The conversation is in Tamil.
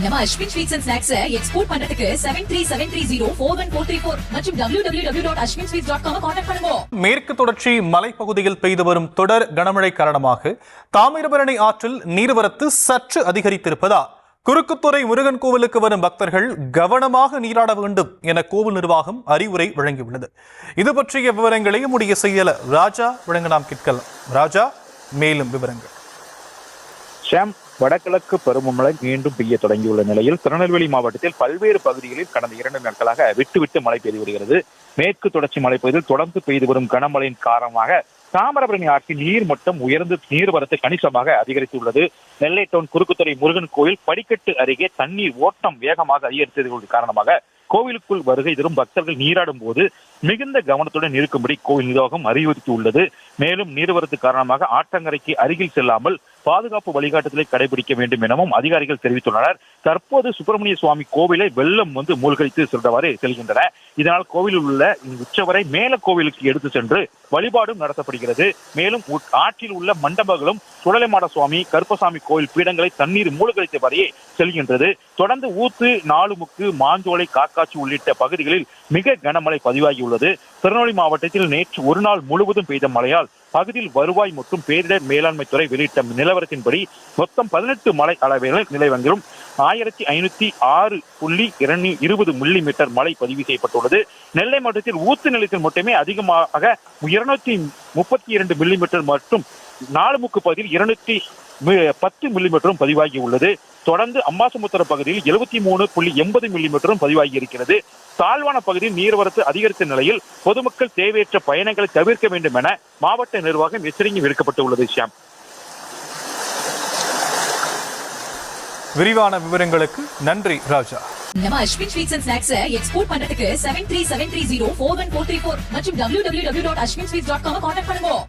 நம்ம Ashwin sweets and snacks export பண்றதுக்கு 7373041434 மற்றும் www.ashwinsweets.com கான்டாக்ட் பண்ணுங்க. மேற்கு தொடர்ச்சி மலைப்பகுதியில் பெய்து வரும் தொடர் கனமழை காரணமாக தாமிரபரணி ஆற்றில் நீர்வரத்து சற்று அதிகரித்திருப்பதால் குறுக்குத்துறை முருகன் கோவிலுக்கு வரும் பக்தர்கள் கவனமாக நீராட வேண்டும் என கோவில் நிர்வாகம் அறிவுரை வழங்கியுள்ளது. இது பற்றிய விவரங்களை நம்முடைய செய்தியாளர் ராஜா வழங்க நாம் கேட்கலாம். ராஜா, மேலும் விவரங்கள். வடகிழக்கு பருவமழை மீண்டும் பெய்ய தொடங்கியுள்ள நிலையில் திருநெல்வேலி மாவட்டத்தில் பல்வேறு பகுதிகளில் கடந்த 2 நாட்களாக விட்டு மழை பெய்து வருகிறது. மேற்கு தொடர்ச்சி மலைப்பகுதியில் தொடர்ந்து பெய்து வரும் கனமழையின் காரணமாக தாமிரபரணி ஆற்றின் நீர்மட்டம் உயர்ந்து நீர்வரத்து கணிசமாக அதிகரித்துள்ளது. நெல்லை டவுன் குறுக்குத்துறை முருகன் கோயில் படிக்கட்டு அருகே தண்ணீர் ஓட்டம் வேகமாக அதிகரித்தது காரணமாக கோவிலுக்குள் வருகை தரும் பக்தர்கள் நீராடும் போது மிகுந்த கவனத்துடன் இருக்கும்படி கோவில் நிர்வாகம் அறிவுறுத்தியுள்ளது. மேலும் நீர்வரத்து காரணமாக ஆற்றங்கரைக்கு அருகில் செல்லாமல் பாதுகாப்பு வழிகாட்டுதலை கடைபிடிக்க வேண்டும் எனவும் அதிகாரிகள் தெரிவித்துள்ளனர். தற்போது சுப்பிரமணிய சுவாமி கோவிலை வெள்ளம் மூழ்கடித்து சென்றவாறு செல்கின்றன. இதனால் கோவிலில் உள்ள உச்சவரை மேல கோவிலுக்கு எடுத்து சென்று வழிபாடும் நடத்தப்படுகிறது. மேலும் ஆற்றில் உள்ள மண்டபங்களும் சுடலைமாட சுவாமி, கருப்பசாமி கோவில் பீடங்களை தண்ணீர் மூழ்கடித்த வரையே செல்கின்றது. தொடர்ந்து ஊத்து, நாலுமுக்கு, மாஞ்சோலை, காக்காட்சி உள்ளிட்ட பகுதிகளில் மிக கனமழை பதிவாகியுள்ளது. திருநெல்வேலி மாவட்டத்தில் நேற்று ஒரு நாள் முழுவதும் பெய்த மழையால் பகுதியில் வருவாய் மற்றும் பேரிடர் மேலாண்மை துறை வெளியிட்ட நிலவரத்தின்படி மொத்தம் 18 மழை அளவில் நிலைவங்கிலும் 1506.20 மில்லிமீட்டர் மழை பதிவு செய்யப்பட்டுள்ளது. நெல்லை மாவட்டத்தில் ஊத்து நிலையத்தில் மட்டுமே அதிகமாக 232 மில்லிமீட்டர் மற்றும் நாலுமுக்கு பகுதியில் 210 மில்லிமீட்டரும் பதிவாகி உள்ளது. தொடர்ந்து அம்பாசமுத்திர பகுதியில் 73.80 மில்லிமீட்டரும் பதிவாகி இருக்கிறது. தாழ்வான பகுதியில் நீர்வரத்து அதிகரித்த நிலையில் பொதுமக்கள் தேவையற்ற பயணங்களை தவிர்க்க வேண்டும் என மாவட்ட நிர்வாகம் எச்சரிக்கை விடுக்கப்பட்டுள்ளது. விரிவான விவரங்களுக்கு நன்றி ராஜா. நம்ம Ashwin sweets and snacks export பண்றதுக்கு 7373041434 மற்றும் www.ashwinsweets.com கான்டாக்ட் பண்ணுங்க.